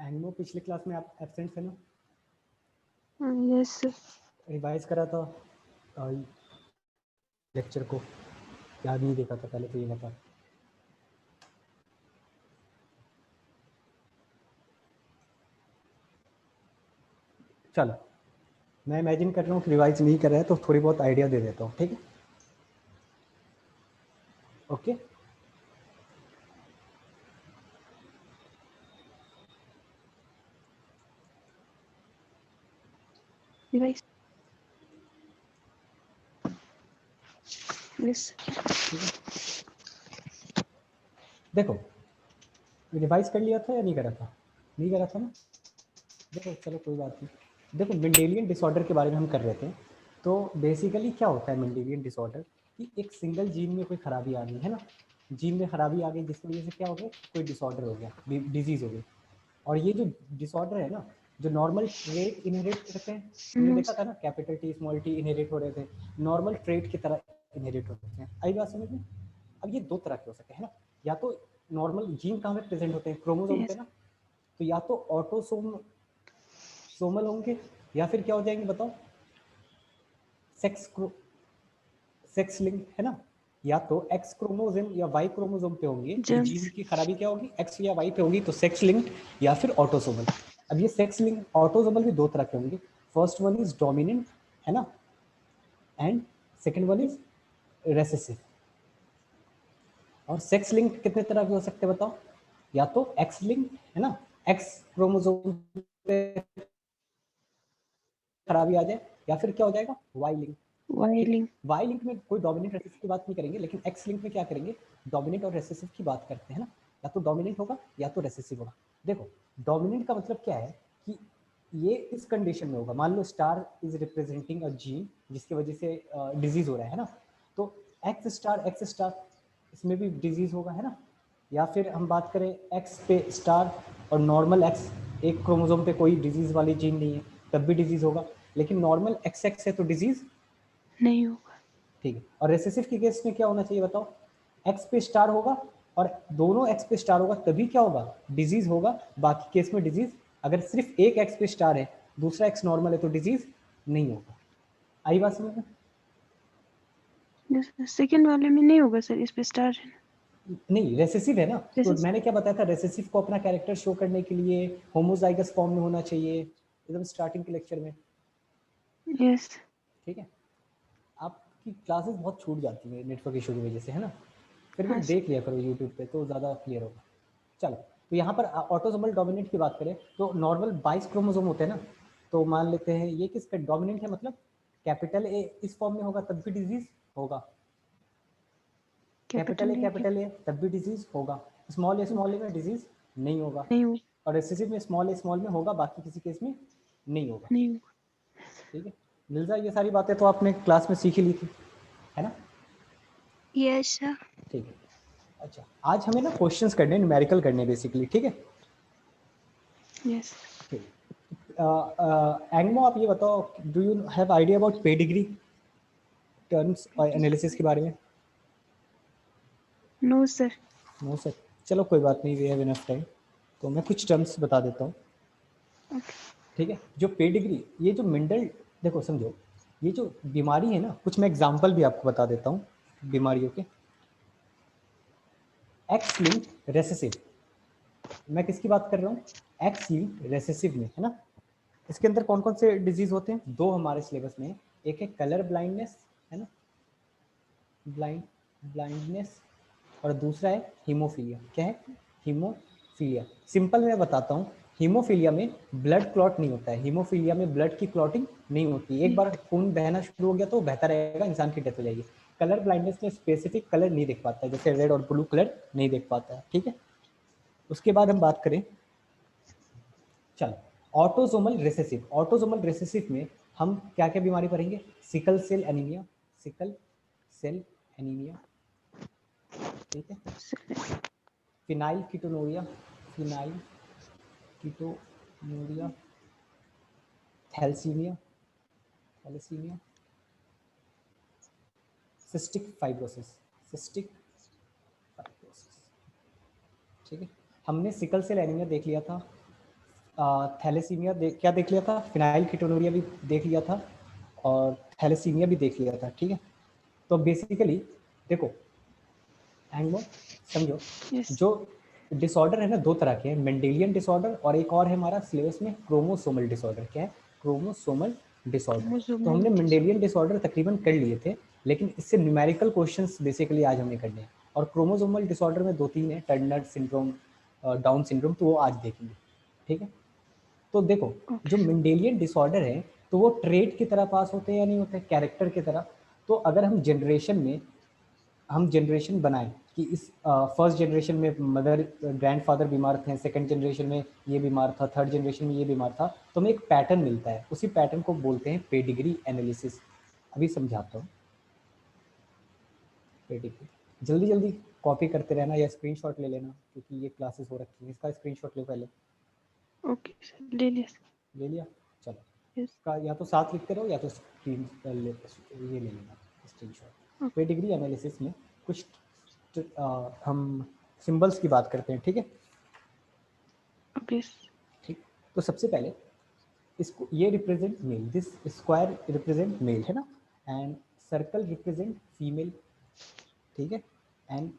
एंगमो पिछले क्लास में आप एब्सेंट थे ना? Yes sir. रिवाइज करा था लेक्चर को, याद नहीं देखा था पहले तो ये बता। चलो मैं इमेजिन कर रहा हूँ कि रिवाइज नहीं कर रहा है तो थोड़ी बहुत आइडिया दे देता हूँ, ठीक है? Okay revise yes. ठीक है, देखो रिवाइज कर लिया था या नहीं करा था? नहीं करा था ना? देखो चलो कोई बात नहीं। देखो मेंडेलियन डिसऑर्डर के बारे में हम कर रहे थे। तो बेसिकली क्या होता है मेंडेलियन डिसऑर्डर कि एक सिंगल जीन में कोई खराबी आ गई है ना, जीन में खराबी आ गई जिसकी वजह से क्या हो गया, कोई डिसऑर्डर हो गया, डिजीज हो गई। और ये जो डिसऑर्डर है ना, जो नॉर्मल ट्रेट इनहेरिट करते हैं, हमने देखा था ना capital T small T inherit हो रहे थे, नॉर्मल ट्रेट की तरह इनहेरिट होते हैं। आई बात समझ में? अब ये दो तरह के हो सकते हैं ना, या तो नॉर्मल जीन कहाँ पे प्रेजेंट होते हैं, क्रोमोसोम पे ना, तो या तो ऑटोसोमल होंगे या फिर क्या हो जाएंगे बताओ, सेक्स लिंक है ना, या तो एक्स क्रोमोसोम या वाई क्रोमोसोम पे होंगे तो जीन की खराबी क्या होगी, एक्स या वाई पे होगी तो सेक्स लिंक्ड या फिर ऑटोसोमल। अब ये सेक्स लिंक ऑटोसोमल भी दो तरह के होंगे, फर्स्ट वन इज डोमिनेंट है ना, and second one is recessive. और सेक्स लिंक कितने तरह के हो सकते हैं बताओ, या तो एक्स लिंक है ना, एक्स क्रोमोसोम पे खराबी आ जाए, या फिर क्या हो जाएगा वाई लिंक। वाई लिंक में कोई डोमिनेंट रेसेसिव की बात नहीं करेंगे, लेकिन एक्स लिंक में क्या करेंगे, डोमिनेंट और रेसेसिव की बात करते हैं ना, या तो डोमिनेंट होगा या तो रेसेसिव होगा। देखो डोमिनेंट का मतलब क्या है कि ये इस कंडीशन में होगा, मान लो star is representing a gene जिसकी वजह से डिजीज हो रहा है ना, तो एक्स स्टार इसमें भी डिजीज होगा है ना। या फिर हम बात करें एक्स पे स्टार और नॉर्मल एक्स, एक क्रोमोसोम पे कोई डिजीज वाली जीन नहीं है तब भी डिजीज होगा, लेकिन नॉर्मल एक्स एक्स है तो डिजीज नहीं होगा। ठीक है। और रेसेसिव के केस में क्या होना चाहिए बताओ, एक्स पे स्टार होगा और दोनों एक्स पे स्टार होगा तभी क्या होगा, डिजीज होगा। बाकी केस में डिजीज, अगर सिर्फ एक एक्स पे स्टार है दूसरा एक्स नॉर्मल है तो डिजीज नहीं होगा। आई बात समझ में? सेकंड वाले में नहीं होगा सर, इस पे स्टार है नहीं रेसेसिव है ना, तो मैंने क्या बताया था, रेसेसिव को अपना कैरेक्टर शो करने के लिए होमोजाइगस फॉर्म में होना चाहिए एकदम स्टार्टिंग के लेक्चर में। यस ठीक है, आपकी क्लासेस बहुत छूट जाती है नेटवर्क इशू की वजह से है ना, फिर भी हाँ देख लिया करो यूट्यूब पे तो ज़्यादा क्लियर होगा। चलो तो यहाँ पर ऑटोसोमल डोमिनेंट की बात करें तो नॉर्मल 22 क्रोमोसोम होते हैं ना, तो मान लेते हैं ये किसका डोमिनेंट है, मतलब कैपिटल ए इस फॉर्म में होगा तब भी डिजीज होगा, कैपिटल ए तब भी डिजीज होगा, स्मॉल ए में डिजीज नहीं होगा, और रेसेसिव में स्मॉल में होगा, बाकी किसी केस में नहीं होगा। ठीक है, मिल जाए ये सारी बातें तो आपने क्लास में सीख ही ली थी है ना। Yes sir. ठीक है, अच्छा आज हमें ना क्वेश्चंस करने, न्यूमेरिकल करने बेसिकली, ठीक है। यस ठीक, एंगमो आप ये बताओ, do you have idea about pedigree terms और एनालिसिस के बारे में? No sir. नो सर, चलो कोई बात नहीं, वी हैव इनफ टाइम, तो मैं कुछ टर्म्स बता देता हूँ। ठीक है, जो पेडिग्री, ये जो मिंडल, देखो समझो ये जो बीमारी है ना, कुछ मैं एग्जांपल भी आपको बता देता हूँ बीमारियों के। एक्स लिंक्ड रेसेसिव, मैं किसकी बात कर रहा हूँ, एक्स लिंक्ड रेसेसिव में है ना, इसके अंदर कौन कौन से डिजीज होते हैं, दो हमारे सिलेबस में, एक है कलर ब्लाइंडनेस है ना, ब्लाइंडनेस, और दूसरा है हीमोफीलिया। क्या है, हीमोफीलिया। सिंपल मैं बताता हूँ, हीमोफीलिया में ब्लड क्लॉट नहीं होता है, हीमोफीलिया में ब्लड की क्लॉटिंग नहीं होती, एक बार खून बहना शुरू हो गया तो बहता रहेगा, इंसान की डेथ हो जाएगी। कलर ब्लाइंडनेस में स्पेसिफिक कलर नहीं देख पाता है, जैसे रेड और ब्लू कलर नहीं देख पाता है। ठीक है, उसके बाद हम बात करें, चलो ऑटोसोमल रिसेसिव, ऑटोसोमल रिसेसिव में हम क्या क्या बीमारी पढ़ेंगे, sickle cell anaemia, sickle cell anaemia, ठीक है, phenylketonuria, phenylketonuria, thalassaemia, thalassaemia, cystic fibrosis, cystic fibrosis. ठीक है, हमने सिकल सेल एनीमिया देख लिया था, थैलेसीमिया क्या देख लिया था, फिनाइल कीटोनुरिया भी देख लिया था और थैलेसीमिया भी देख लिया था, ठीक है। तो बेसिकली देखो एंगो समझो, Yes. जो डिसऑर्डर है ना दो तरह के हैं, मेंडेलियन डिसऑर्डर और एक और है हमारा सिलेबस में क्रोमोसोमल डिसऑर्डर। क्या है? Chromosomal disorder. तो हमने Chromosomal मेंडेलियन डिसऑर्डर तकरीबन कर लिए थे, लेकिन इससे न्यूमेरिकल क्वेश्चंस बेसिकली आज हमने करने हैं। और क्रोमोसोमल डिसऑर्डर में 2-3 है, टर्नर सिंड्रोम, डाउन सिंड्रोम, तो वो आज देखेंगे, ठीक है। तो देखो जो Okay. मेंडेलियन डिसऑर्डर है तो वो ट्रेट की तरह पास होते हैं या नहीं होते, कैरेक्टर की तरह। तो अगर हम जनरेशन बनाएं कि इस फर्स्ट जनरेशन में मदर ग्रैंडफादर बीमार थे, सेकंड जनरेशन में ये बीमार था, थर्ड जनरेशन में ये बीमार था, तो हमें एक पैटर्न मिलता है। उसी पैटर्न को बोलते हैं पेडिग्री एनालिसिस। अभी समझाता हूँ पेडिग्री। जल्दी जल्दी कॉपी करते रहना या स्क्रीनशॉट ले लेना, क्योंकि ये क्लासेस हो रखी है। इसका स्क्रीनशॉट लो पहले। Okay, sir. Lilies. ले लिया? चलो Yes. इसका या तो साथ लिखते रहो या तो स्क्रीन ये ले लेना स्क्रीनशॉट। Okay. पेडिग्री एनालिसिस में कुछ हम सिंबल्स की बात करते हैं, ठीक है। Okay. ठीक, तो सबसे पहले इसको ये represent male, this square represent male है ना, एंड सर्कल रिप्रेजेंट फीमेल, ठीक है। And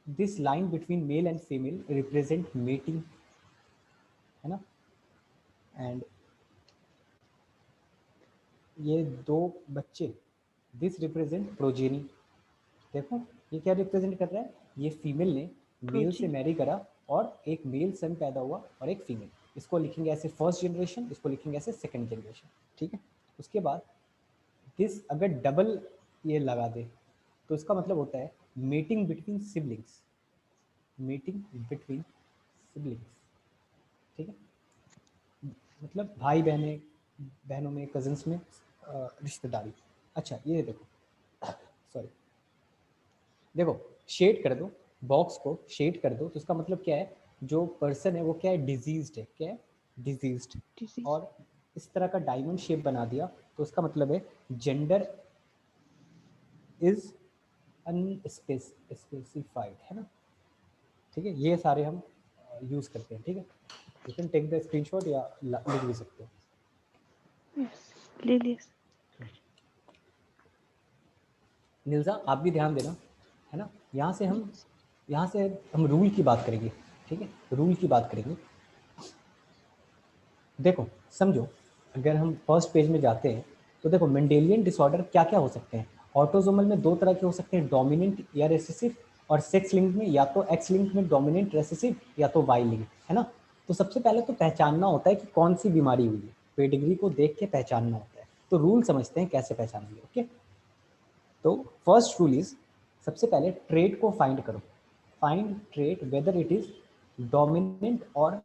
this line between male and female represent mating, है ना। एंड ये दो बच्चे, दिस रिप्रेजेंट प्रोजेनी। देखो ये क्या रिप्रेजेंट कर रहा है, ये फीमेल ने मेल से Protein. मैरी करा और एक मेल सन पैदा हुआ और एक फीमेल। इसको लिखेंगे ऐसे फर्स्ट जनरेशन, इसको लिखेंगे ऐसे सेकंड जनरेशन, ठीक है। उसके बाद दिस अगर डबल ये लगा दे तो इसका मतलब होता है meeting between siblings, meeting between siblings, ठीक है। मतलब भाई बहनों में, कजन्स में रिश्तेदारी। अच्छा ये देखो सॉरी, देखो शेड कर दो, बॉक्स को शेड कर दो तो इसका मतलब क्या है, जो पर्सन है वो क्या है, डिजीज्ड है। क्या है? डिजीज्ड। Disease. और इस तरह का डायमंड शेप बना दिया तो इसका मतलब है जेंडर इज अनस्पेसिफाइड, है ना, ठीक है। ये सारे हम यूज करते हैं, ठीक है। You can take the screenshot या लिख भी सकते हो। Yes. Lilies. नीलजा आप भी ध्यान देना, है ना। Yes. यहाँ से हम रूल की बात करेंगे, ठीक है, रूल की बात करेंगे। देखो समझो, अगर हम फर्स्ट पेज में जाते हैं तो देखो मेंडेलियन डिसऑर्डर क्या क्या हो सकते हैं। ऑटोसोमल में दो तरह के हो सकते हैं, डोमिनेंट या रेसेसिव, और सेक्स लिंक में या तो एक्स लिंक में डोमिनेंट रेसेसिव या तो वाई लिंक, है ना। तो सबसे पहले तो पहचानना होता है कि कौन सी बीमारी हुई है, पेडिग्री को देख के पहचानना होता है। तो रूल समझते हैं कैसे पहचानेंगे, ओके। तो फर्स्ट रूल इज, सबसे पहले ट्रेट को फाइंड करो, find trait whether it is dominant और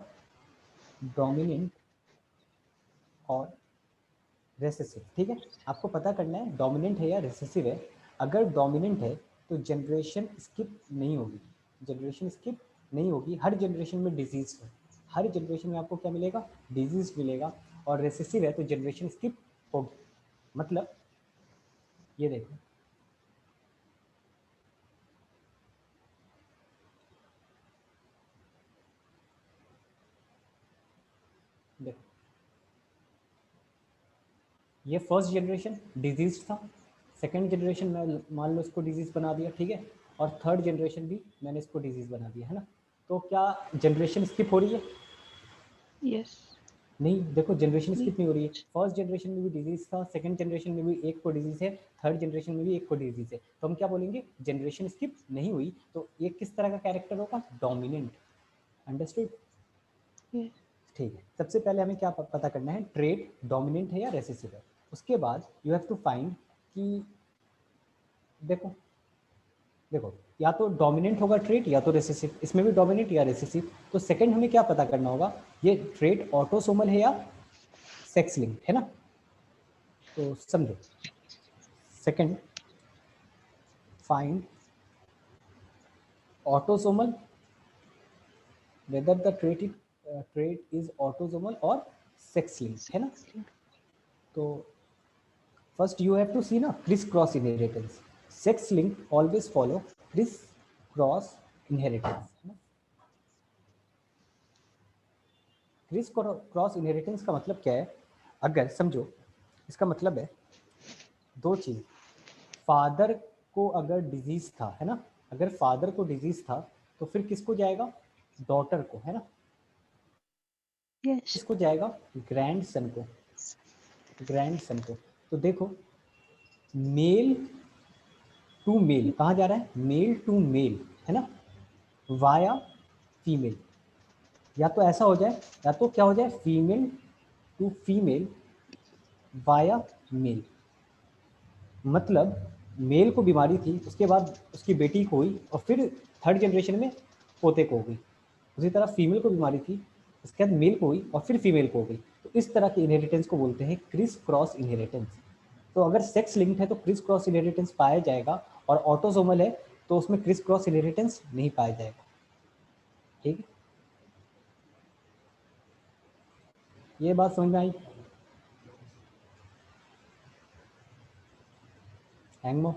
रेसेसिव, ठीक है। आपको पता करना है डोमिनेंट है या रेसेसिव है। अगर डोमिनेंट है तो जनरेशन स्किप नहीं होगी, जनरेशन स्किप नहीं होगी। हर जनरेशन में डिजीज है, हर जनरेशन में आपको क्या मिलेगा, डिजीज मिलेगा। और रेसेसिव है तो जनरेशन स्किप होगी। मतलब ये देखो, देखो ये फर्स्ट जनरेशन डिजीज था, सेकंड जनरेशन में मान लो इसको डिजीज बना दिया, ठीक है। और थर्ड जनरेशन भी मैंने इसको डिजीज बना दिया, है ना। तो क्या जनरेशन स्किप हो रही है? Yes. नहीं, देखो जनरेशन Need. स्किप नहीं हो रही है। फर्स्ट जनरेशन में भी डिजीज था, सेकंड जनरेशन में भी एक को डिजीज है, थर्ड जनरेशन में भी एक को डिजीज है। तो हम क्या बोलेंगे, जनरेशन स्किप नहीं हुई। तो ये किस तरह का कैरेक्टर होगा, डोमिनेंट। अंडरस्टूड? Yes. ठीक है। सबसे पहले हमें क्या पता करना है, ट्रेट डोमिनेंट है या रेसेसिव है। उसके बाद यू हैव टू फाइंड कि देखो देखो या तो डोमिनेंट होगा ट्रेट या तो रेसेसिव, इसमें भी डोमिनेंट या रेसेसिव। तो सेकंड हमें क्या पता करना होगा, ये ट्रेट ऑटोसोमल है या सेक्स लिंक्ड, है ना। तो समझो, second find autosomal, whether the trait is autosomal और सेक्स लिंक्ड, है ना। तो फर्स्ट यू हैव टू सी ना Chris cross inheritance, sex link always follow Chris cross inheritance, है ना। क्रिस क्रॉस इनहेरिटेंस का मतलब क्या है? अगर समझो, इसका मतलब है दो चीज। फादर को अगर डिजीज था, है ना, अगर फादर को डिजीज था तो फिर किसको जाएगा? डॉटर को, है ना। Yes. किसको जाएगा? ग्रैंडसन को, ग्रैंडसन को। तो देखो, मेल टू मेल कहाँ जा रहा है? मेल टू मेल, है ना, वाया फीमेल। या तो ऐसा हो जाए, या तो क्या हो जाए, female to female via male. मतलब मेल को बीमारी थी, उसके बाद उसकी बेटी को हुई, और फिर थर्ड जनरेशन में पोते को हो गई। उसी तरह फीमेल को बीमारी थी, उसके बाद मेल को हुई और फिर फीमेल को हो गई। तो इस तरह की इनहेरिटेंस को बोलते हैं क्रिस क्रॉस इनहेरिटेंस। तो अगर सेक्स लिंक्ड है तो क्रिस क्रॉस इनहेरिटेंस पाया जाएगा, और ऑटोसोमल है तो उसमें क्रिस क्रॉस इनहेरिटेंस नहीं पाया जाएगा। ठीक है, ये बात समझ में आई? हैंगमो,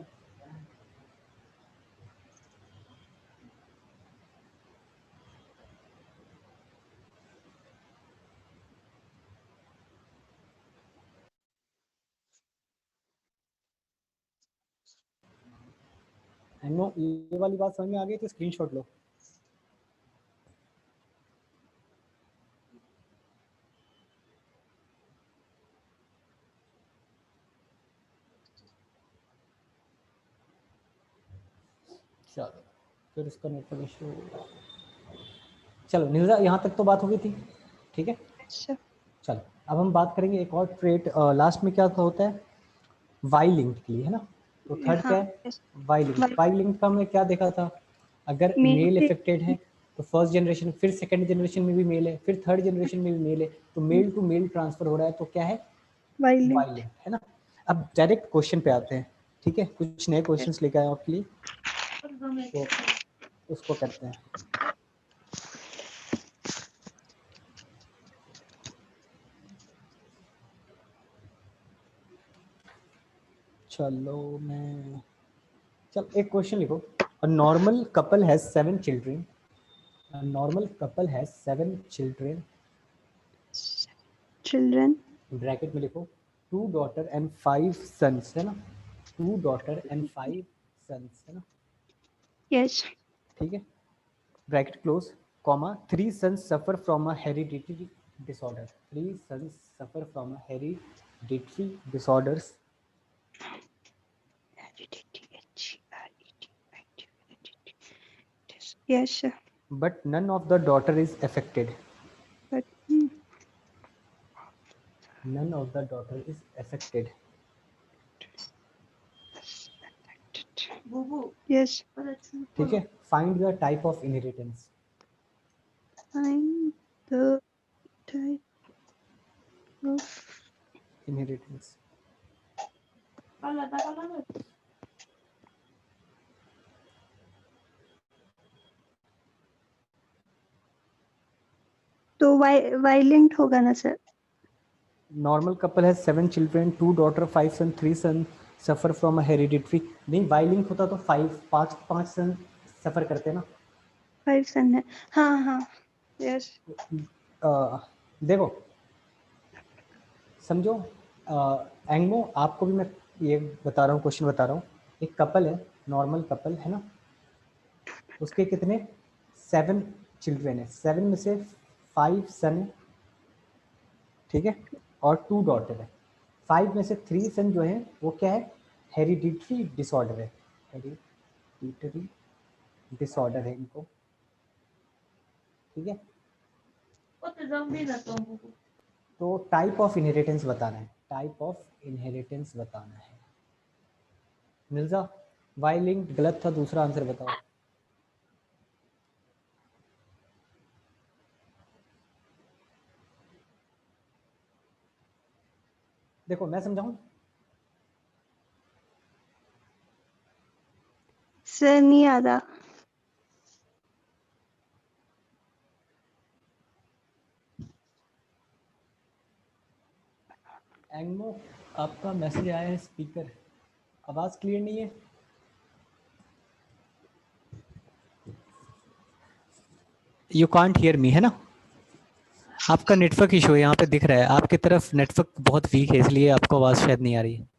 हैंगमो, ये वाली बात समझ में आ गई तो स्क्रीनशॉट लो। चलो, फिर इसका नेटवर्क इशू। चलो निर्जा, यहाँ तक तो बात हो गई थी, ठीक है। Sure. चलो, अब हम बात करेंगे एक और ट्रेट लास्ट में क्या होता है, वाई लिंक्ड के लिए, है ना। तो थर्ड क्या हाँ. है? Yes. Y linked. Y linked का हमने क्या देखा था? अगर Male मेल से इफेक्टेड है तो फर्स्ट जनरेशन, फिर सेकंड जनरेशन में भी मेल है, फिर थर्ड जनरेशन में भी मेल है, तो मेल टू मेल ट्रांसफर हो रहा है, तो क्या है? violent. वाई लिंक्ड, है ना। अब डायरेक्ट क्वेश्चन पे आते हैं, ठीक है। कुछ नए क्वेश्चंस लेकर आए आपके लिए, तो उसको करते हैं। चलो मैं, चल एक क्वेश्चन लिखो। A normal couple has 7 children. A normal couple has 7 children। Children. Bracket में लिखो 2 daughter and 5 sons, है ना। 2 daughter and 5 sons, है ना। Yes. ठीक है, bracket close, comma 3 sons suffer from a hereditary disorder। 3 sons suffer from a hereditary disorders, Yes, sir. but none of the daughter is affected। But None of the daughter is affected। yes. ठीक है, find the type of inheritance. Find the type of inheritance, तो violent होगा ना sir? Normal couple है 7 children, 2 daughter 5 son, 3 son suffer from a hereditary. नहीं, वाइलिंग होता तो 5 सन सफर करते ना। 5 सन है, हाँ हाँ. Yes. देखो, समझो, एंगमो, आपको भी मैं ये बता रहा हूँ, क्वेश्चन बता रहा हूँ। एक कपल है, नॉर्मल कपल है ना, उसके कितने 7 चिल्ड्रन है, 7 में से 5 सन है, ठीक है, और 2 डॉटर है। 5 में से 3 सन जो है वो क्या है? हेरिडिटरी डिसऑर्डर है, हेरिडिटरी डिसऑर्डर है इनको, ठीक है। तो टाइप ऑफ इनहेरिटेंस बताना है, टाइप ऑफ इनहेरिटेंस बताना है। मिर्जा, वाई लिंक्ड गलत था, दूसरा आंसर बताओ। देखो मैं समझाऊं, सर नहीं आ रहा. एंगमो, आपका मैसेज आया है स्पीकर, आवाज क्लियर नहीं है। यू कांट हियर मी, है ना। आपका नेटवर्क इशू है, यहाँ पे दिख रहा है आपकी तरफ नेटवर्क बहुत वीक है, इसलिए आपको आवाज शायद नहीं आ रही है।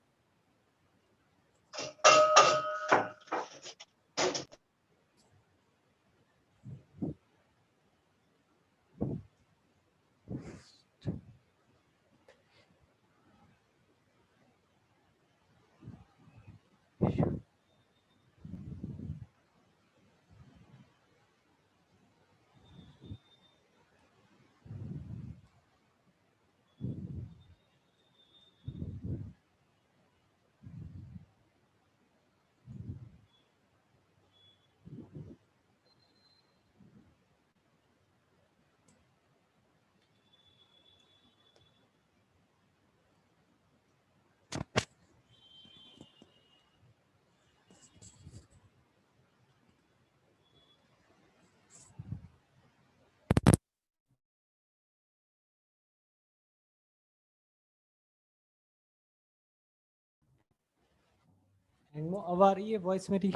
एंगमो अब आ रही है वॉइस मेरी?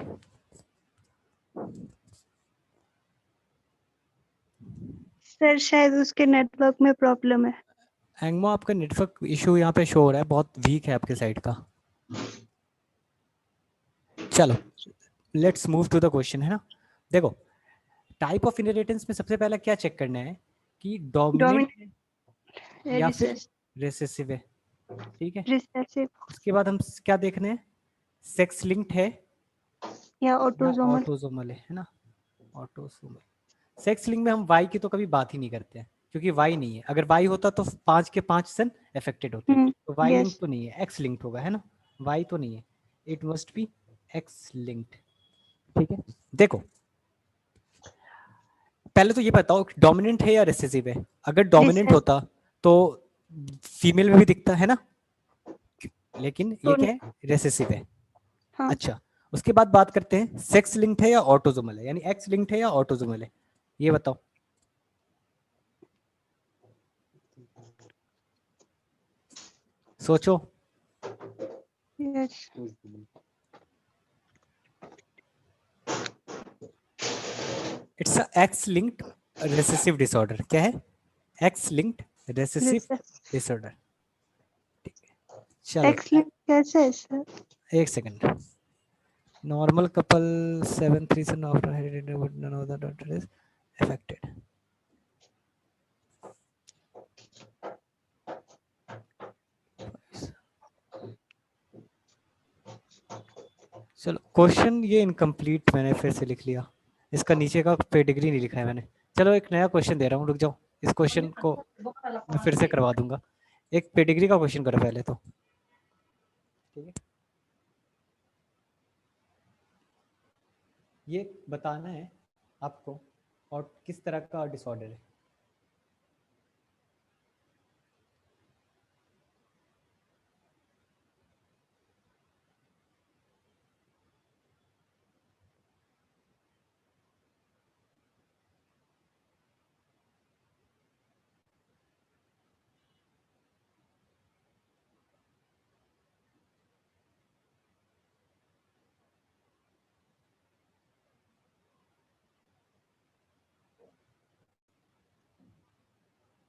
सर शायद उसके नेटवर्क में प्रॉब्लम है। एंगमो आपका नेटवर्क इशू यहाँ पे शो हो रहा है, बहुत वीक है आपके साइड का। चलो let's move to the question, है ना। देखो टाइप ऑफ इनहेरिटेंस में सबसे पहला क्या चेक करना है कि डोमिनेंट है या फिर रिसेसिव है, ठीक है। रिसेसिव उसके बाद हम क्या देखने हैं, सेक्स लिंक्ड है या या ऑटोसोमल। ऑटोसोमल है ना। ऑटोसोमल सेक्स लिंक में हम वाई की तो कभी बात ही नहीं करते हैं, क्योंकि वाई नहीं है। अगर वाई होता तो 5 के 5 सन अफेक्टेड होते, तो वाई लिंक यस। तो नहीं है, एक्स लिंक्ड होगा, है ना। वाई तो नहीं है, it must be x linked, ठीक है। देखो पहले तो ये बताओ डोमिनेंट है या रिसेसिव है। अगर डोमिनेंट होता तो फीमेल में भी दिखता है ना, लेकिन ये तो क्या है, रिसेसिव है। हाँ अच्छा उसके बाद बात करते हैं सेक्स लिंक्ड है या ऑटोसोमल है, यानी एक्स लिंक्ड है या ऑटोसोमल है, ये बताओ। सोचो। Yes. It's a x linked recessive disorder. क्या है, एक्स लिंक्ड रिसेसिव डिसऑर्डर, ठीक है। चलो एक्स लिंक कैसे है सर? एक second. Normal couple 7 3 son after hereditary but none of the daughter is affected. चलो क्वेश्चन ये इनकम्प्लीट मैंने फिर से लिख लिया, इसका नीचे का पेडिग्री नहीं लिखा है मैंने। चलो एक नया क्वेश्चन दे रहा हूँ, रुक जाओ, इस क्वेश्चन को मैं फिर से करवा दूंगा। एक पेडिग्री का क्वेश्चन करो पहले तो, ठीक है। ये बताना है आपको और किस तरह का डिसऑर्डर है।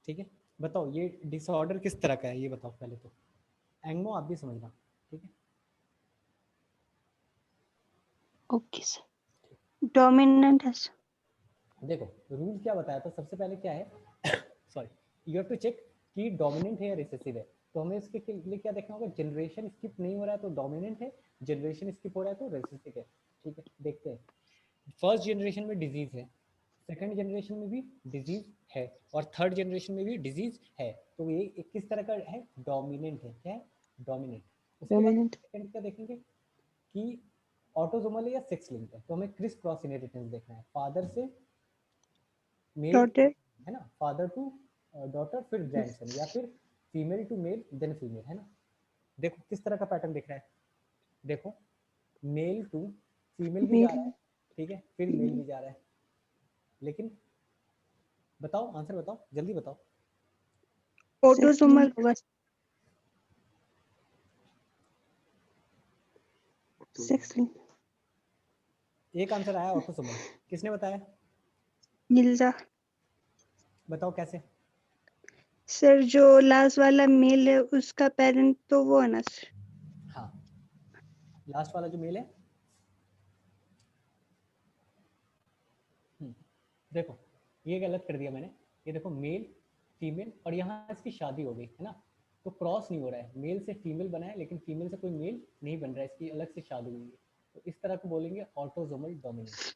ठीक है बताओ ये डिसऑर्डर किस तरह का है, ये बताओ पहले तो। एंगमो आप भी समझना, ठीक है। Okay sir. डोमिनेंट है सर। देखो रूल क्या बताया था सबसे पहले, क्या है sorry, you have to check कि डोमिनेंट है या रिसेसिव है। तो हमें इसके लिए क्या देखना होगा, जनरेशन स्किप नहीं हो रहा है तो डोमिनेंट है, जनरेशन स्किप हो रहा है तो रिसेसिव है, ठीक है। देखते हैं फर्स्ट जनरेशन में डिजीज है, सेकंड जनरेशन में भी डिजीज है, और थर्ड जनरेशन में भी डिजीज है, तो ये किस तरह का है, डोमिनेंट है। क्या है, डोमिनेंट। उसके बाद डोमिनेंट। सेकंड क्या देखेंगे कि ऑटोसोमल है या सेक्स लिंक्ड है, तो हमें क्रिस क्रॉस इनहेरिटेंस देखना है, फादर से मेल, डॉटर। है ना, फादर टू डॉटर, फिर ग्रैंडसन, या फिर female to male then female, है ना। देखो किस तरह का पैटर्न दिख रहा है, देखो मेल टू फीमेल भी जा रहा है, मेल। ठीक है, फिर मेल भी जा रहा है, लेकिन बताओ आंसर बताओ, जल्दी बताओ। ऑटोसोमल होगा। Sex link. एक आंसर आया ऑटोसोमल, किसने बताया, मिल्जा। बताओ कैसे। सर जो लास्ट वाला मेल है उसका पेरेंट तो वो है ना सर? हाँ, लास्ट वाला जो मेल है, देखो ये गलत कर दिया मैंने, ये देखो मेल फीमेल और यहाँ इसकी शादी हो गई है ना, तो क्रॉस नहीं हो रहा है, मेल से फीमेल बना है लेकिन फीमेल से कोई मेल नहीं बन रहा है, इसकी अलग से शादी हुई है, तो इस तरह को बोलेंगे ऑटोजोमल डोमिनेंस।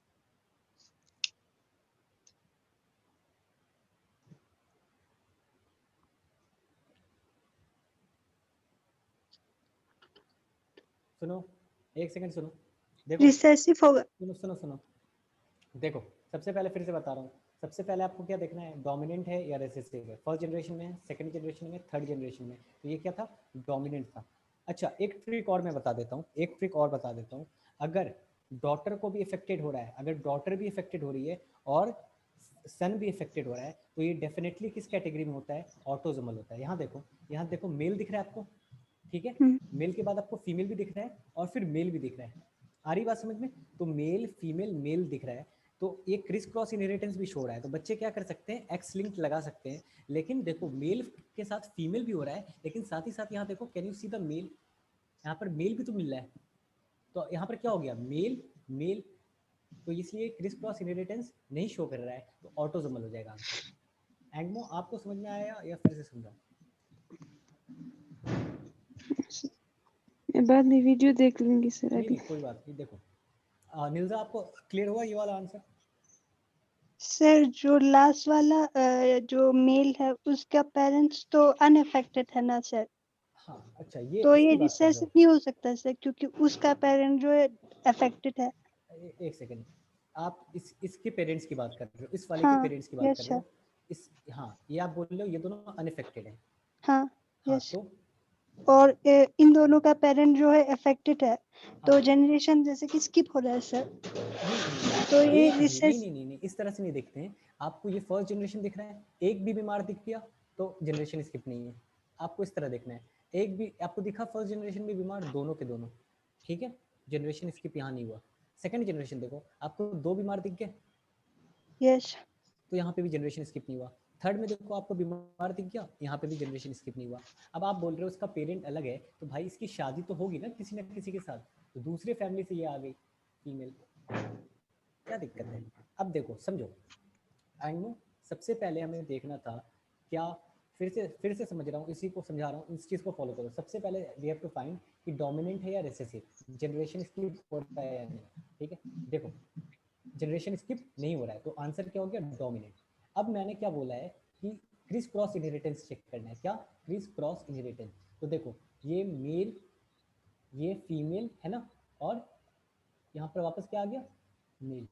सुनो, एक सेकंड सुनो, देखो रिसेसिव होगा। सुनो सुनो सुनो, देखो सबसे पहले फिर से बता रहा हूँ, सबसे पहले आपको क्या देखना है, डोमिनेंट है या रिसेसिव है, फर्स्ट जनरेशन में, सेकंड जनरेशन में, थर्ड जनरेशन में, तो ये क्या था, डोमिनेंट था। अच्छा एक ट्रिक और मैं बता देता हूँ, एक ट्रिक और बता देता हूँ, अगर डॉटर को भी इफेक्टेड हो रहा है, अगर डॉटर भी इफेक्टेड हो रही है और सन भी इफेक्टेड हो रहा है, तो ये डेफिनेटली किस कैटेगरी में होता है, ऑटोजोमल होता है। यहाँ देखो मेल दिख रहा है आपको, ठीक है, मेल के बाद आपको फीमेल भी दिख रहा है और फिर मेल भी दिख रहा है, आ रही बात समझ में, तो मेल फीमेल मेल दिख रहा है, तो ये क्रिस क्रॉस इनहेरिटेंस भी शो रहा है, तो बच्चे क्या कर सकते हैं, एक्स लिंक लगा सकते हैं, लेकिन देखो मेल के साथ फीमेल भी हो रहा है, लेकिन साथ ही साथ यहाँ देखो, can you see the male, यहाँ पर मेल भी तो मिल रहा है, तो यहाँ पर क्या हो गया, मेल मेल, तो इसलिए क्रिस क्रॉस इनहेरिटेंस नहीं शो कर रहा है, तो ऑटोजोमल हो जाएगा आंसर। एंगमो आपको समझ में आया या फिर से समझाऊं? मैं बाद में वीडियो देख लूंगी सर नहीं अभी। नहीं कोई बात नहीं, देखो नीलजा आपको क्लियर हुआ ये वाला आंसर? सर जो लास्ट वाला जो मेल है उसका पेरेंट्स तो अनअफेक्टेड है ना सर? हाँ अच्छा, ये तो ये इसकी बात कर रहे रिसेसिव हो, नहीं हो सकता सर क्योंकि उसका पेरेंट जो है अफेक्टेड है। एक सेकेंड, आप इसके पेरेंट्स की बात कर रहे हो, इस वाले के हाँ पेरेंट्स की बात कर यस रहे सर। हो, इस, हाँ ये आप बोल रहे हो ये दोनों अनइफेक्टेड है, हाँ हाँ यस। तो, और इन दोनों का पेरेंट जो है अफेक्टेड है, हाँ तो जनरेशन जैसे कि स्किप हो रहा है सर, नहीं नहीं नहीं तो ये एक भी नहीं रिसेस। नहीं नहीं नहीं इस तरह से नहीं देखते हैं, आपको ये फर्स्ट जनरेशन दिख रहा है, एक भी बीमार दिख गया तो जनरेशन स्किप नहीं है, आपको इस तरह देखना है, एक भी आपको दिखा फर्स्ट जनरेशन में बीमार, दोनों के दोनों, ठीक है, जनरेशन स्किप यहाँ नहीं हुआ। सेकंड जनरेशन देखो, आपको दो बीमार दिख गए, यस। तो यहाँ पे भी जनरेशन स्किप नहीं हुआ। थर्ड में देखो आपको बीमार दिख गया, यहाँ पे भी जनरेशन स्किप नहीं हुआ। अब आप बोल रहे हो इसका पेरेंट अलग है, तो भाई इसकी शादी तो होगी ना किसी न किसी के साथ, तो दूसरे फैमिली से ये आ गई फीमेल, क्या दिक्कत है। अब देखो समझो, आइनो सबसे पहले हमें देखना था क्या, फिर से समझ रहा हूँ, इसी को समझा रहा हूँ, इस चीज़ को फॉलो करो। सबसे पहले वी हैव टू फाइंड कि डोमिनेंट है या रिसेसिव, जनरेशन स्किप हो रहा है या नहीं, ठीक है। देखो जनरेशन स्किप नहीं हो रहा है, तो आंसर क्या हो गया, डोमिनेंट। अब मैंने क्या बोला है कि क्रिस क्रॉस इनहेरिटेंस चेक करना है, क्या, क्रिस क्रॉस इनहेरिटेंस, तो देखो ये मेल ये फीमेल है ना, और यहाँ पर वापस क्या आ गया, मेल,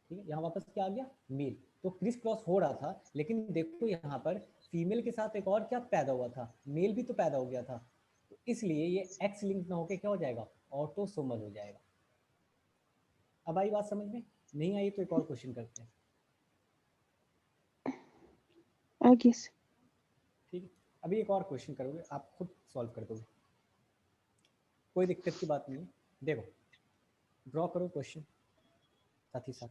ठीक है, यहाँ वापस क्या आ गया, मेल, तो क्रिस क्रॉस हो रहा था, लेकिन देखो यहाँ पर फीमेल के साथ एक और क्या पैदा हुआ था, मेल भी तो पैदा हो गया था, तो इसलिए ये एक्स लिंक ना होके क्या हो जाएगा, ऑटोसोमल हो जाएगा। अब आई बात समझ में, नहीं आई तो एक और क्वेश्चन करते हैं, आगे सर। ठीक है। अभी एक और क्वेश्चन करोगे, आप खुद सॉल्व कर दोगे, कोई दिक्कत की बात नहीं है। देखो ड्रॉ करो क्वेश्चन साथ ही साथ,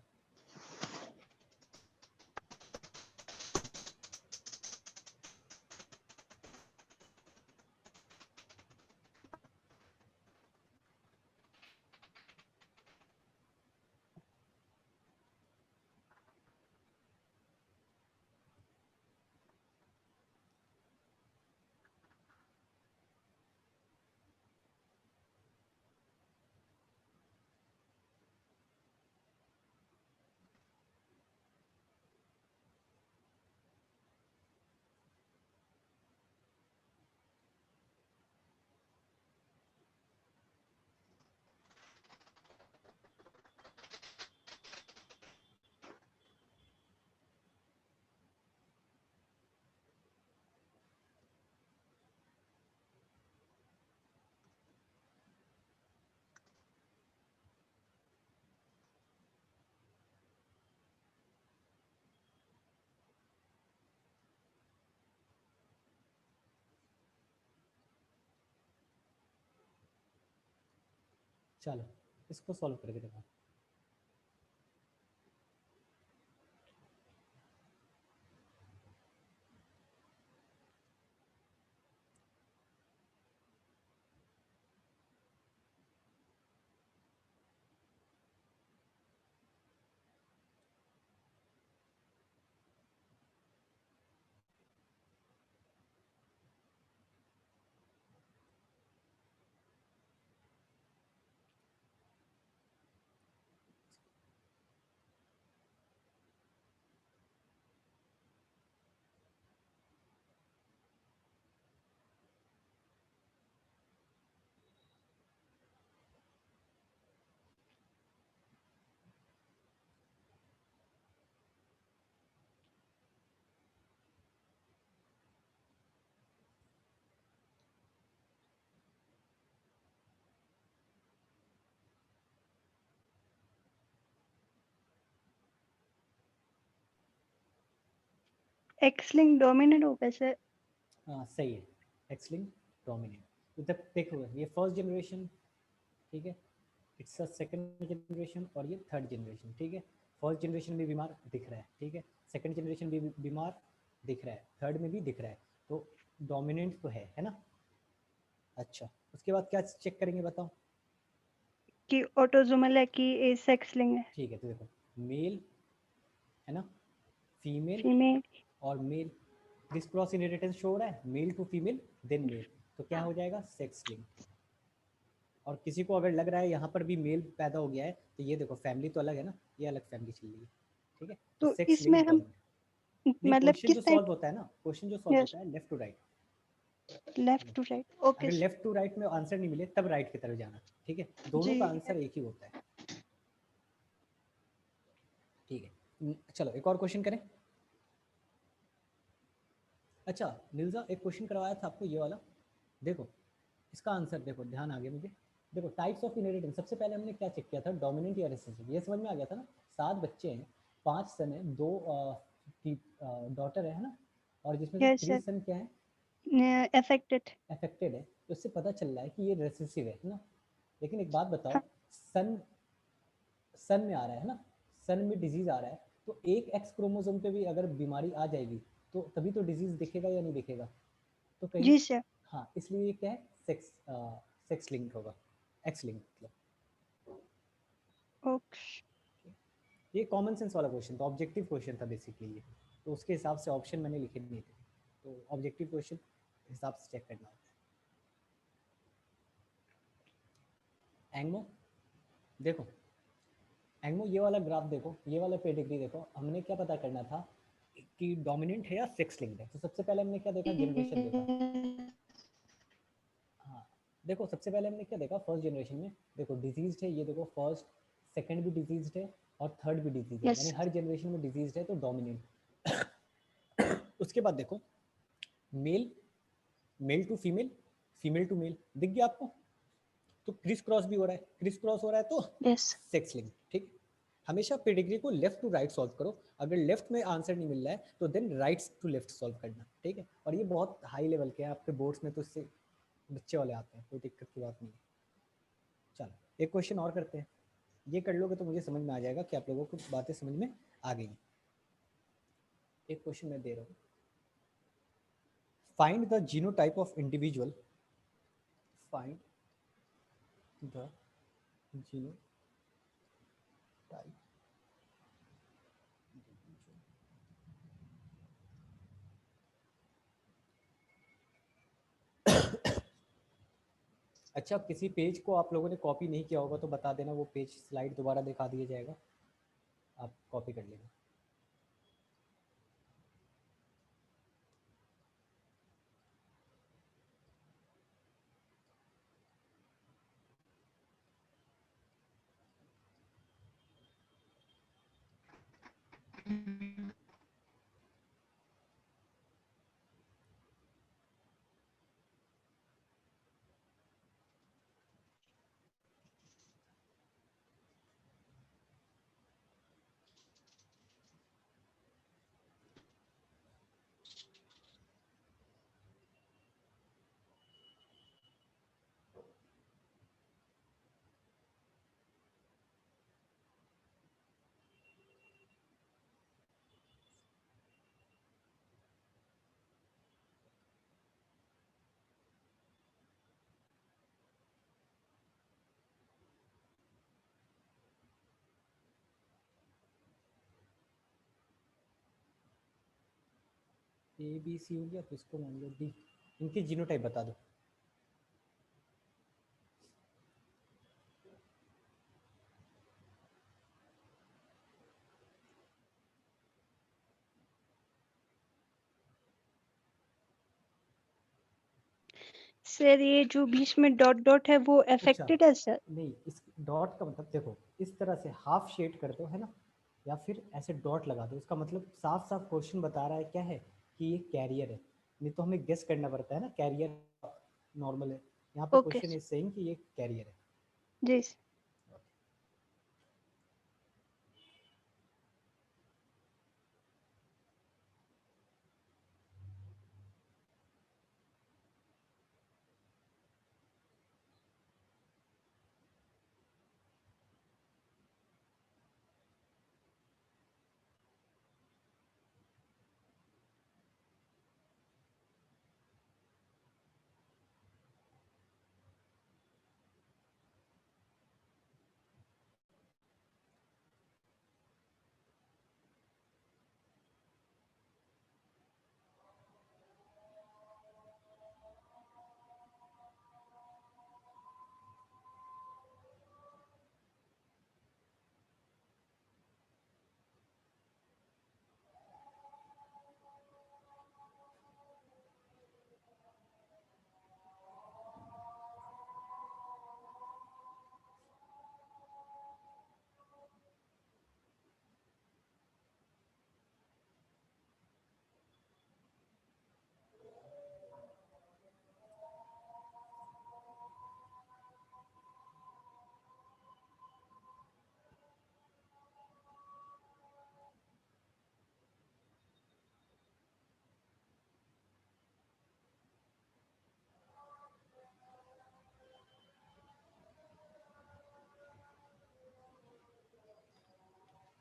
चलो इसको सॉल्व करके देखो। एक्स लिंक डोमिनेंट होगा सर। हाँ सही है, एक्स लिंक डोमिनेंट। तो तब देखो ये फर्स्ट जनरेशन, ठीक है, इट्स अ सेकंड जनरेशन और ये थर्ड जनरेशन, ठीक है। फर्स्ट जनरेशन में बीमार दिख रहा है, ठीक है, सेकंड जनरेशन भी बीमार दिख रहा है, थर्ड में भी दिख रहा है, तो डोमिनेंट तो है ना। अच्छा, उसके बाद क्या चेक करेंगे बताओ। कि ऑटोसोमल है कि सेक्स लिंक है। ठीक है, तो देखो मेल है ना, फीमेल फीमेल। और male, criss cross inheritance show हो रहा है, male to female then male, तो क्या हो जाएगा, सेक्स लिंक। और किसी को अगर लग रहा है यहाँ पर भी मेल पैदा हो गया है, तो ये देखो फैमिली तो अलग है ना, ये अलग फैमिली चल रही है, ठीक है, तो तो सेक्स इसमें लिंक हम डोमिनेंट। नहीं, मतलब क्वेश्चन जो किस टाइप? सॉल्व होता है ना, क्वेश्चन जो सॉल्व यस, होता है left to right. Left to right, okay अगर लेफ्ट टू राइट में आंसर नहीं मिले तब राइट की तरफ जाना, ठीक है, दोनों जी। का आंसर एक ही होता है, ठीक है। चलो एक और क्वेश्चन करें। अच्छा नीलजा, एक क्वेश्चन करवाया था आपको ये वाला, देखो इसका आंसर देखो, ध्यान आ गया मुझे। देखो टाइप्स ऑफ इनहेरिटेंस, सबसे पहले हमने क्या चेक किया था, डोमिनेंट या रिसेसिव, ये समझ में आ गया था ना। 7 बच्चे हैं, 5 सन है, 2 डॉटर है ना, और जिसमें से यस 3 सर, सन क्या है, अफेक्टेड। अफेक्टेड है, तो इससे पता चल रहा है कि ये रिसेसिव है ना। लेकिन एक बात बताओ, हाँ सन सन में आ रहा है ना, सन में डिजीज आ रहा है, तो एक एक्स क्रोमोसोम पे भी अगर बीमारी आ जाएगी तो तभी तो डिजीज दिखेगा या नहीं दिखेगा, तो कहीं, जी सर। हाँ इसलिए ये क्या है, सेक्स लिंक्ड होगा, एक्स लिंक मतलब। ओके। ये कॉमन सेंस वाला क्वेश्चन था, ऑब्जेक्टिव क्वेश्चन था बेसिकली ये, तो उसके हिसाब से ऑप्शन मैंने लिखे नहीं थे, तो ऑब्जेक्टिव क्वेश्चन हिसाब से चेक करना होता है। एंगमो, देखो एंगमो ये वाला ग्राफ देखो, ये वाला पेडिग्री देखो, हमने क्या पता करना था कि डोमिनेंट है या सेक्स लिंक्ड है, तो सबसे पहले हमने क्या देखा, जनरेशन देखा। हाँ देखो सबसे पहले हमने क्या देखा, फर्स्ट जनरेशन में देखो डिजीज है, ये देखो फर्स्ट सेकंड भी डिजीज है और थर्ड भी डिजीज है, यानी यस। हर जनरेशन में डिजीज है, तो डोमिनेंट। उसके बाद देखो male, male to female, female to male, दिख गया आपको, तो क्रिस क्रॉस भी हो रहा है, क्रिस क्रॉस हो रहा है तो यस। सेक्स लिंक, ठीक। हमेशा पेडिग्री को लेफ्ट टू राइट सॉल्व करो, अगर लेफ्ट में आंसर नहीं मिल रहा है तो then right to left solve करना, ठीक है। और ये बहुत हाई लेवल के हैं, आपके बोर्ड्स में तो इससे बच्चे वाले आते हैं, कोई दिक्कत की बात नहीं है। चलो एक क्वेश्चन और करते हैं, ये कर लोगे तो मुझे समझ में आ जाएगा कि आप लोगों को बातें समझ में आ गई। एक क्वेश्चन मैं दे रहा हूँ, find the genotype of individual, find the genotype. अच्छा, किसी पेज को आप लोगों ने कॉपी नहीं किया होगा तो बता देना, वो पेज स्लाइड दोबारा दिखा दिया जाएगा, आप कॉपी कर लेना। ए बी सी हो गया, तो इसको मान लो डी, इनके जीनोटाइप बता दो। सर ये जो बीच में डॉट डॉट है वो अच्छा अफेक्टेड है सर? नहीं, इस डॉट का मतलब देखो, इस तरह से हाफ शेड कर दो है ना, या फिर ऐसे डॉट लगा दो, इसका मतलब साफ साफ क्वेश्चन बता रहा है क्या है, कि ये कैरियर है, नहीं तो हमें गेस करना पड़ता है ना, कैरियर नॉर्मल है, यहाँ पे ओके क्वेश्चन इज सेइंग कि ये कैरियर है। जी।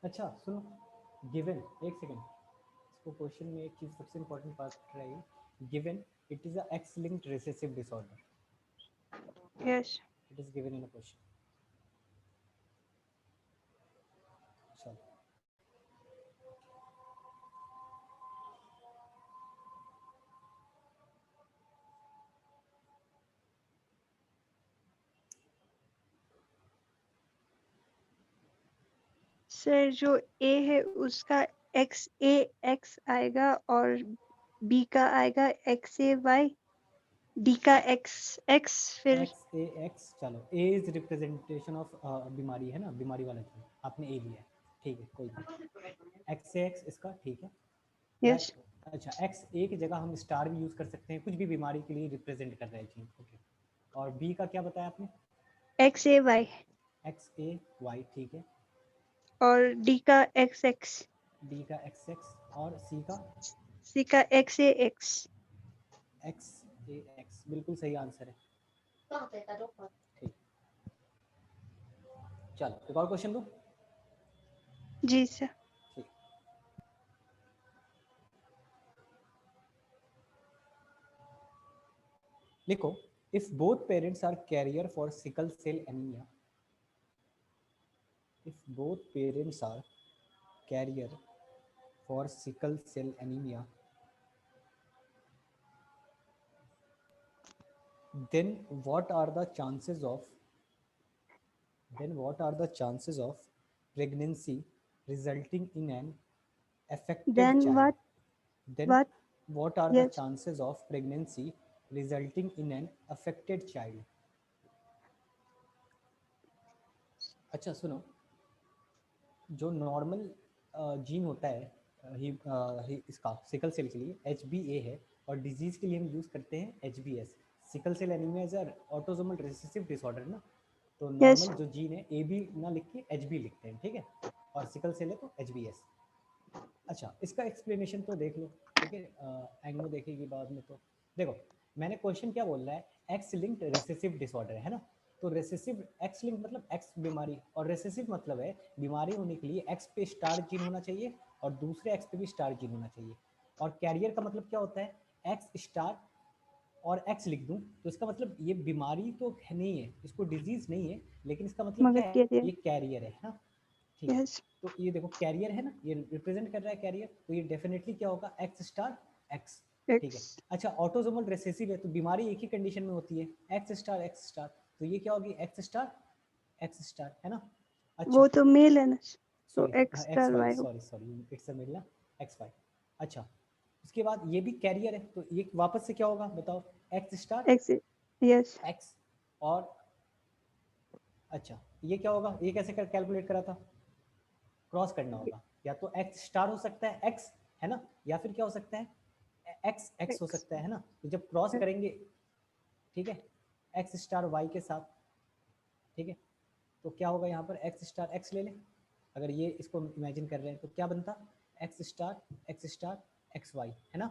अच्छा सुनो, गिवन, एक सेकेंड, इसको क्वेश्चन में एक चीज सबसे इंपॉर्टेंट पार्ट रहेगी, given it is a x linked recessive disorder, yes it is given in a question. चलो, सर जो ए है उसका एक्स ए एक्स आएगा और बी का आएगा एक्स ए वाई, डी का एक्स एक्स, फिर एक्स ए एक्स, चलो ए इज रिप्रेजेंटेशन ऑफ बीमारी है ना, बीमारी वाला चीज आपने ए लिया है, ठीक है कोई नहीं, एक्स ए एक्स इसका ठीक है, या यस अच्छा एक्स ए की जगह हम स्टार भी यूज कर सकते हैं, कुछ भी बीमारी के लिए रिप्रेजेंट कर रहे हैं चीज, ओके। और बी का क्या बताया आपने? एक्स ए वाई एक्स ए वाई, ठीक है। और डी का एक्स एक्स, डी का एक्स एक्स, और सी का एक्स ए एक्स। एक्स ए एक्स, बिल्कुल सही आंसर है, ठीक। चलो एक और क्वेश्चन दो, जी सर। ठीक। लिखो, if both parents are carrier for sickle cell anaemia, if both parents are carrier for sickle cell anemia, then what are the chances of pregnancy resulting in an affected then child? Then what what are the yes chances of pregnancy resulting in an affected child? अच्छा सुनो, जो normal gene होता है इसका sickle cell के लिए HbA है, और डिजीज के लिए हम यूज करते हैं HbS। Sickle cell anaemia is autosomal recessive disorder ना, तो यस नॉर्मल जो जीन है AB ना लिख के HB लिखते हैं, ठीक है, और सिकल सेल है तो HbS। अच्छा इसका एक्सप्लेनेशन तो देख लो, ठीक है, एंग्नो देखेगी बाद में, तो देखो मैंने क्वेश्चन क्या बोल रहा है, एक्स लिंक्ड रिसेसिव डिसऑर्डर है ना, तो रेसेसिव एक्स लिंक मतलब एक्स बीमारी, और रेसेसिव मतलब है बीमारी होने के लिए एक्स पे स्टार जीन होना चाहिए और दूसरे एक्स पे भी स्टार जीन होना चाहिए, और कैरियर का मतलब क्या होता है, एक्स स्टार और एक्स लिख दूं तो इसका मतलब ये बीमारी तो नहीं है, इसको डिजीज नहीं है, लेकिन इसका मतलब मगर क्या है, कैरियर ये कैरियर है ना, ठीक है। यस तो ये देखो कैरियर है ना, ये रिप्रेजेंट कर रहा है कैरियर, तो ये डेफिनेटली क्या होगा, एक्स स्टार एक्स, ठीक है। एक्स। अच्छा ऑटोसोमल रिसेसिव है तो बीमारी एक ही कंडीशन में होती है, एक्स स्टार, तो ये क्या होगी, एक्स स्टार है ना। अच्छा वो तो मेल है ना, तो sorry, X X star Y, Y. Sorry it's a मिलना, एक्स वाई। अच्छा उसके बाद ये भी कैरियर है, तो ये वापस से क्या होगा बताओ, x star x yes x, और अच्छा ये क्या होगा, ये कैसे कर कैलकुलेट करा था, क्रॉस करना होगा, या तो एक्स स्टार हो सकता है एक्स, है ना, या फिर क्या हो सकता है एक्स एक्स हो एक्स सकता है ना, तो जब क्रॉस करेंगे, ठीक है, एक्स स्टार वाई के साथ, ठीक है, तो क्या होगा यहाँ पर, एक्स स्टार एक्स ले लें, अगर ये इसको इमेजिन कर रहे हैं तो क्या बनता, एक्स स्टार एक्स वाई, है ना।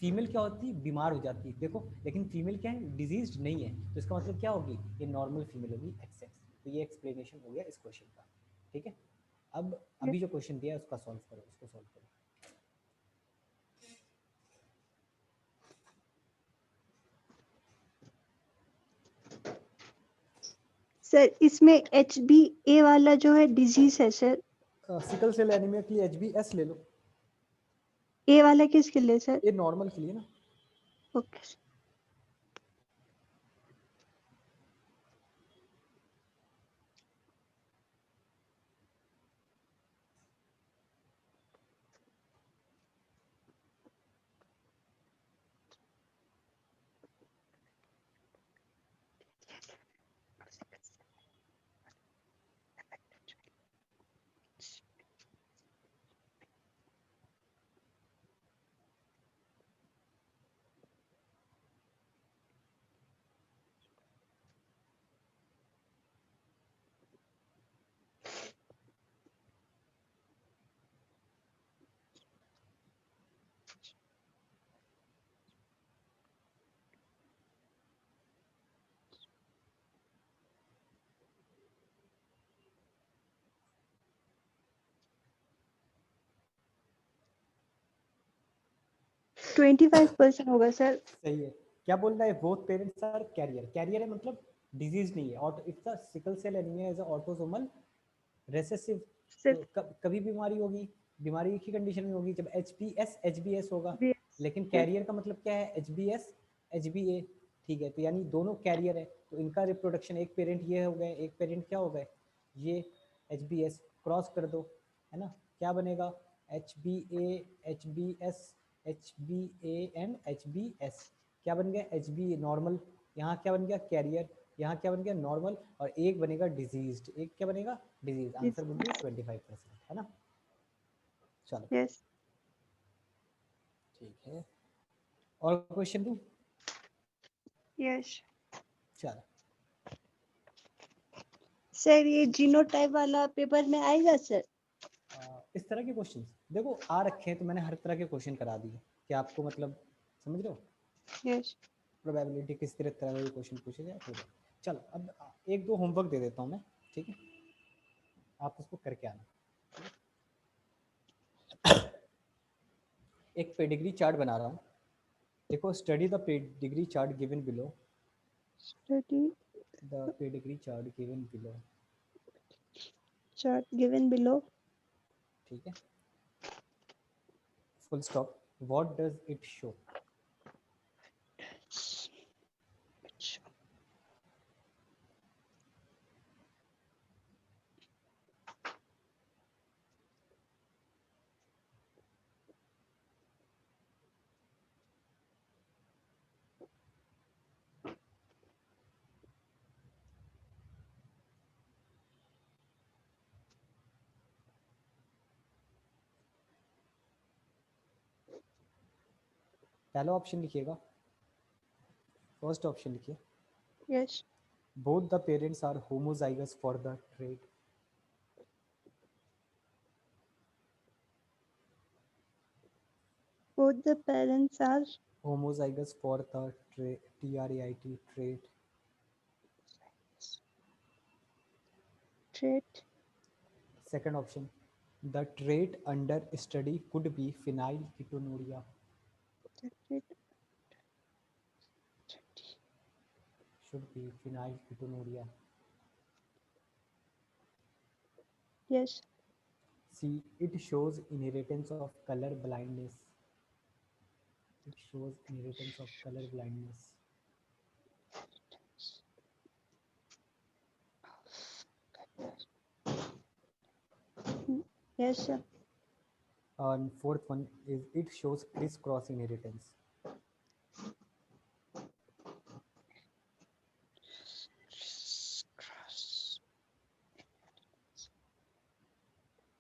फीमेल क्या होती है, बीमार हो जाती है देखो, लेकिन फीमेल क्या है, डिजीज नहीं है, तो इसका मतलब क्या होगी, ये नॉर्मल फीमेल होगी एक्स एक्स। तो ये एक्सप्लेनेशन हो गया इस क्वेश्चन का, ठीक है। अब अभी जो क्वेश्चन दिया है उसका सॉल्व करो, उसको सॉल्व करो। सर इसमें एच बी ए वाला जो है डिजीज है सर, सिकल सेल एनीमिया के लिए HbS ले लो, ए वाला किसके लिए सर? ये नॉर्मल के लिए ना। ओके 25% होगा सर। सही है। क्या बोल रहा है, both parents are carrier, carrier है मतलब डिजीज नहीं है, और it's a sickle cell anaemia is a autosomal recessive. तो सिर्फ कभी बीमारी होगी, बीमारी एक ही कंडीशन में होगी जब एच बी एस होगा, भी लेकिन yes, कैरियर का मतलब क्या है, H B S H B A. ठीक है, तो यानी दोनों कैरियर है, तो इनका रिप्रोडक्शन, एक पेरेंट ये हो गए, एक पेरेंट क्या हो गए, ये एच बी एस, क्रॉस कर दो, है ना, क्या बनेगा, H B A H B S, H B A and H B S, क्या बन गया, एच बी नॉर्मल, यहाँ क्या बन गया कैरियर, यहाँ क्या बन गया नॉर्मल, और एक बनेगा डिजीज्ड, एक क्या बनेगा डिजीज, आंसर वुड बी 25%, है ना। चलो यस ठीक है, और क्वेश्चन दूं, यस चलो। सर, ये जीनोटाइप वाला पेपर में आएगा सर? इस तरह के क्वेश्चन देखो आ रखे हैं, तो मैंने हर तरह के क्वेश्चन करा दिए कि आपको मतलब समझ रहे हो, यस प्रोबेबिलिटी किस तरह तरह के क्वेश्चन पूछे जाए हो जाए। चलो अब एक दो होमवर्क दे देता हूँ मैं, ठीक है, आप उसको करके आना, ठीक है। एक पेडिग्री चार्ट बना रहा हूँ, देखो, study the pedigree chart given below, study the pedigree chart given below, chart given below, ठीक है, full stop, what does it show. पहला ऑप्शन लिखिएगा, फर्स्ट ऑप्शन लिखिए, yes both the parents are homozygous for the trait, both the parents are homozygous for the trait trait, trait, second option, the trait under study could be phenylketonuria, trait, should be phenylketonuria, yes C, it shows inheritance of color blindness, it shows inheritance of color blindness, yes sir, and fourth one is it shows crisscross inheritance.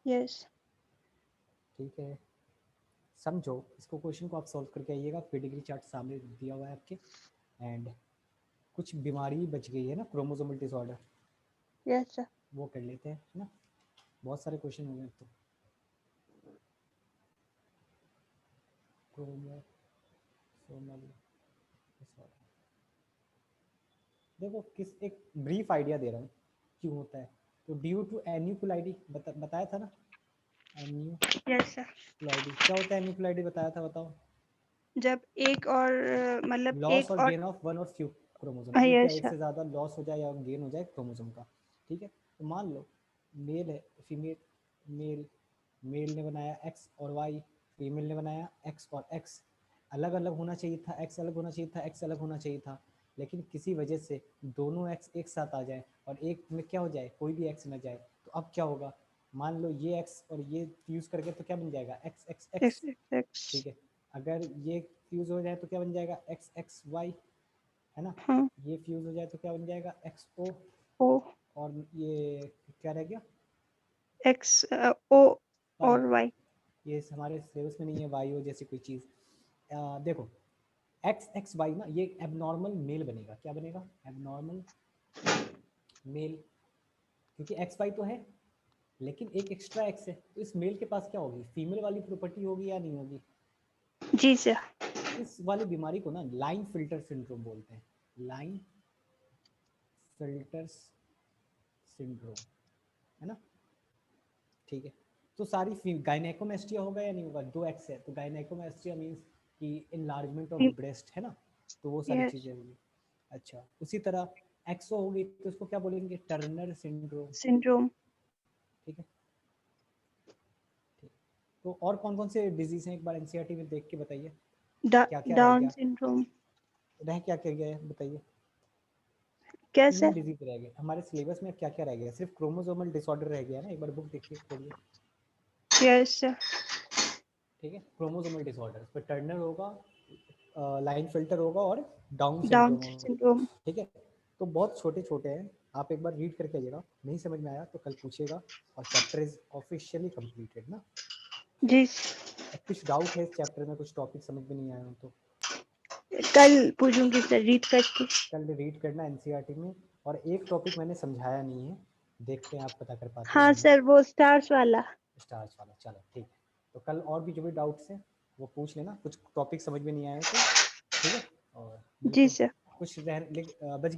yes ठीक है, समझो इसको, question को आप solve करके आइएगा, pedigree chart सामने दिया हुआ है आपके, एंड कुछ बीमारी बच गई है ना, क्रोमोसोमल डिसऑर्डर, yes sir, वो कर लेते हैं, है ना, बहुत सारे क्वेश्चन हो गए अब तो। क्रोमोसोमल डिसऑर्डर, देखो किस, एक ब्रीफ आइडिया दे रहा हूँ क्यों होता है, तो ड्यू टू एन्यूक्लाइडी बताया था ना, yes sir, एन्यूक्लाइडी क्या होता है, एन्यूक्लाइडी बताया था, बताओ। जब एक और मतलब लॉस एक और और गेन ऑफ वन और फ्यू क्रोमोसोम, एक या यस एक सर, से ज़्यादा लॉस हो जाए या गेन हो जाए क्रोमोसोम का, ठीक है, तो मान लो मेल है, फीमेल, मेल मेल ने बनाया एक्स और वाई, फीमेल ने बनाया एक्स और एक्स, अलग अलग होना चाहिए था, एक्स अलग होना चाहिए था, एक्स अलग होना चाहिए था, लेकिन किसी वजह से दोनों एक्स एक साथ आ जाए और एक में क्या हो जाए, कोई भी एक्स ना जाए, तो अब क्या होगा, मान लो ये एक्स और ये फ्यूज़ करके तो क्या बन जाएगा, x x x x, x, ठीक है, अगर ये फ्यूज़ हो जाए तो क्या बन जाएगा, एक्स एक्स वाई, है ना, हाँ ये फ्यूज़ हो जाए तो क्या बन जाएगा, एक्स ओ, ओ, और ये क्या रह गया, एक्स ओ वाई, और वाई, ये हमारे सिलेबस में नहीं है, वाई ओ जैसी कोई चीज़। देखो एक्स एक्स वाई ना, ये एबनॉर्मल मेल बनेगा, क्या बनेगा, एबनॉर्मल मेल, क्योंकि एक्स वाई तो है, लेकिन एक एक्स्ट्रा एक्स है, तो इस मेल के पास क्या होगी, फीमेल वाली प्रॉपर्टी होगी या नहीं होगी। जी सर, इस वाली बीमारी को ना लाइन फिल्टर सिंड्रोम बोलते हैं, लाइन फिल्टर्स सिंड्रोम, है ना, ठीक है, तो सारी गायनेकोमेस्टिया होगा या नहीं होगा, दो एक्स है तो गायनेकोमेस्टिया मीन्स कि इनलार्जमेंट ऑफ He- ब्रेस्ट है ना, तो वो सारी yes, चीजें होंगी। अच्छा, उसी तरह एक्सो होगी तो उसको क्या बोलेंगे, टर्नर सिंड्रोम। syndrome, ठीक है, ठीक। तो और कौन कौन से डिजीज हैं एक बार एनसीईआरटी में देख के बताइए, क्या क्या रह Down गया, syndrome. क्या क्या गया है बताइए। कैसे? तीन डिजीज रह गए हमारे सिलेबस में, क्या क्या रह गया, सिर्फ क्रोमोसोमल डिसऑर्डर रह गया ना, एक बार बुक देखिए खोलिए। Yes, sir. ठीक है, क्रोमोसोमल डिसऑर्डर, पर टर्नर होगा, लाइन फिल्टर होगा और डाउन Down सिंड्रोम होगा। syndrome. ठीक है, तो बहुत छोटे छोटे हैं, आप एक बार रीड करके आइएगा, नहीं समझ में आया तो कल पूछेगा, और चैप्टर इज ऑफिशियली कंप्लीटेड ना। जी, अब कुछ डाउट है इस चैप्टर में, कुछ टॉपिक समझ में नहीं आया हो तो कल पूछूंगी सर रीड करके। कल रीड करना एनसीईआरटी में। और एक टॉपिक मैंने समझाया नहीं है, देखते हैं आप पता कर पाते हो हाँ या नहीं। सर, वो स्टार्स वाला। स्टार्स वाला, चलो ठीक है। तो कल और भी जो भी डाउट्स हैं वो पूछ लेना, कुछ टॉपिक समझ में नहीं आए तो। ठीक है, और जी मिलते हैं। सर। कुछ बच